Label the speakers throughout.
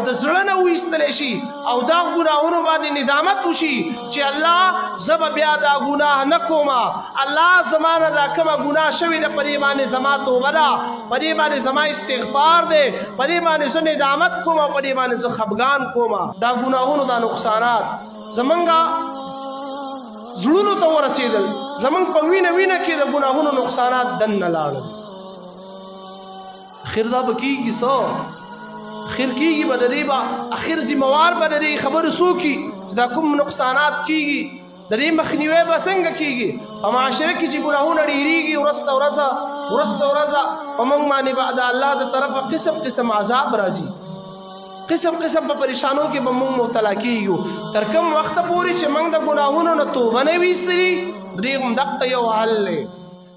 Speaker 1: د زړه نه وایستلی شي او دا ګناهونو باندې ندامت وشي چې الله زه به بیا دا ګناه نه کومه، الله زما نه دا کومه ګناه شوې ده په دې باندې زما توبه ده، په دې باندې زما استغفار دی، په دې باندې زه ندامت کوم او په دې باندې زه خفګان کوم. دا ګناهونو دا نقصانات زمونږ زړونو ته ورسېدل، زمونږ په وینه وینه کې د ګناهونو نقصانات دننه لاړل. اخر دا به کېږي څه؟ اخر کېږي به د دې به اخر ذموار به د دې خبرې څوک وي چې دا کوم نقصانات کېږي، د دې مخنیوی به څنګه کېږي؟ په معاشره کې چې ګناهونه ډېرېږي ورځ ورځه په موږ باندې به د الله د طرفه قسم قسم عذاب راځي، قسم قسم په پریشانو کې به موږ مبتلا کېږو تر کوم وخته پورې چې موږ د ګناهونو نه توبه نه ویستلي. دې همدغه یو حل دی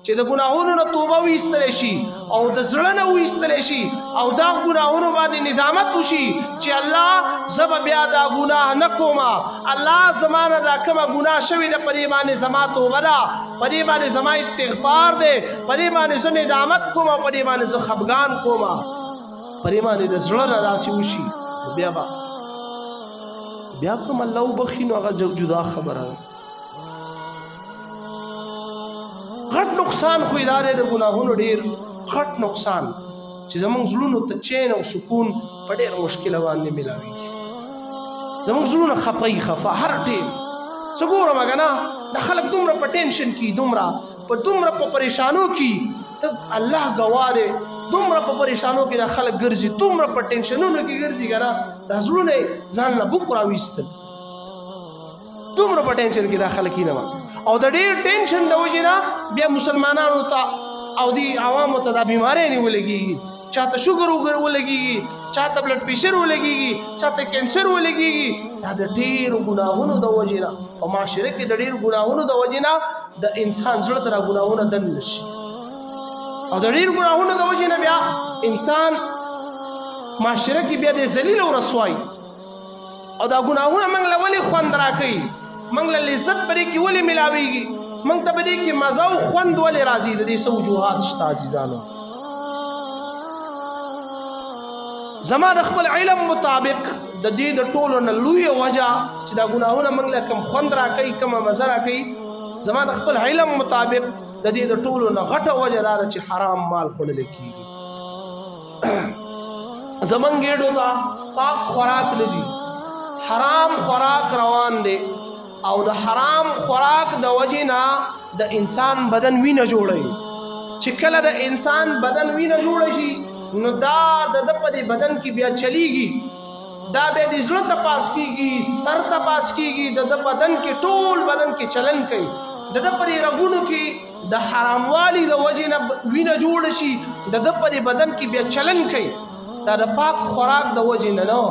Speaker 1: چې د ګناهونو نه توبه ویستلی شي او د زړه نه ویستلی شي او دا ګناهونو باندې ندامت وشي چې الله زه به بیا دا ګناه نه کومه، الله زما نه دا کومه ګناه شوې ده په دې باندې زما توبه ده، په دې باندې زما استغفار دی، په دې باندې زه ندامت کوم او په دې باندې زه خفګان کوم، په دې باندې د زړه نه داسې وشي بیا کوم الله وبخي نو هغه جدا خبره ده. غټ نقصان خو دا دی د ګناهونو ډېر غټ نقصان چې زموږ زړونو ته چین او سکون په ډېر مشکله باندې میلاویږي. زموږ زړونه خفه هر ټیم زه ګورم که نه دا خلک دومره په ټینشن کې دومره په پریشانو کې ته الله ګواه دی، دومره په پریشانو کې دا خلک ګرځي، دومره په ټینشنونو کې ګرځي که نه دا زړونه یې ځان نه بوق راویستل، دومره په ټینشن کې دا خلک نه او د ډېر ټینشن د وجې نه بیا مسلمانانو ته او دی عوامو ته دا بیماری نیولې کېږي، چاته شوګر ولګېږي، چاته بلډ پریشر ولګېږي، چاته کینسر ولګېږي. دا د ډېرو ګناهونو د وجې نه په معاشره کې د ډېرو ګناهونو د وجې نه د انسان زړه ته را ګناهونه دننه شي او د ډېرو ګناهونو د وجې نه بیا انسان معاشره کې بیا د ذلیل او رسوای او دا ګناهونه موږ له ولې خوند راکوي، موږ له لذت په دې کې ولې ملاویږي، موږ ته په دې کې مزه او خوند ولې راځي؟ د دې څه وجوهات شته عزیزانو. زما د خپل علم مطابق د دې د ټولو نه لویه وجه چې دا ګناهونه موږ له کوم خوند راکوي، کومه مزه راکوي، زما د خپل علم مطابق د دې د ټولو نه غټه وجه دا ده چې حرام مال خوړل کېږي. زمونږ ګېډو ته پاک خوراک نه ځي، حرام خوراک روان دی او د حرام خوراک د وجې نه د انسان بدن وینه جوړوي. چې کله د انسان بدن وینه جوړه شي نو دا د په دې بدن کې بیا چلیږي، دا بیا د زړه ته پاس کېږي، سر ته پاس کېږي، د بدن کې ټول بدن کې چلن کوي، د په دې رګونو کې د حراموالي د وجې نه وینه جوړه شي، د په دې بدن کې بیا چلن کوي. دا د پاک خوراک د وجې نه نه،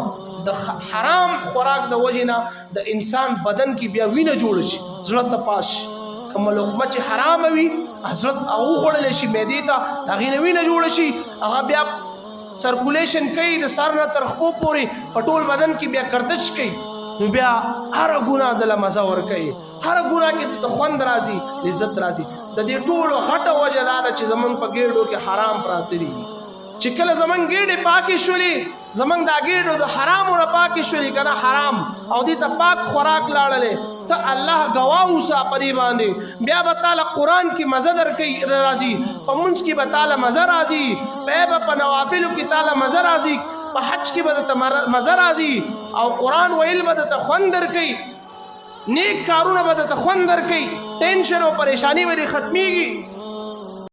Speaker 1: د حرام خوراک د وجې نه د انسان بدن کې بیا وینه جوړه شي، زړه ته پاس شي. کومه لقمه چې حرامه وي حضرت هغه وخوړلی شي معدې ته، هغې نه وینه جوړه شي، هغه بیا سرکولیشن کوي د سر نه تر خپو پورې په ټول بدن کې بیا گردش کوي، نو بیا هره ګناه دله مزه ورکوي، هره ګناه کې د خوند راځي، لذت راځي. د دې ټولو غټه وجه دا ده چې زمونږ په ګېډو کې حرام پراته دي. چې کله زمونږ ګېډې پاکې شولې، زمونږ دا ګېډو د حرامو نه پاکې شولې که نه حرام او دې ته پاک خوراک لاړلې، ته الله ګواه اوسه په دې باندې، بیا به تعالی قرآن کې مزه درکوي راځي، په مونځ کې به تعالی مزه راځي، بیا به په نوافلو کې تعالی مزه راځي، په حج کې به درته مزه راځي او قرآن ویل به درته خوند درکوي، نیک کارونه به درته خوند درکوي، ټینشن او پریشاني به دې ختمیږي.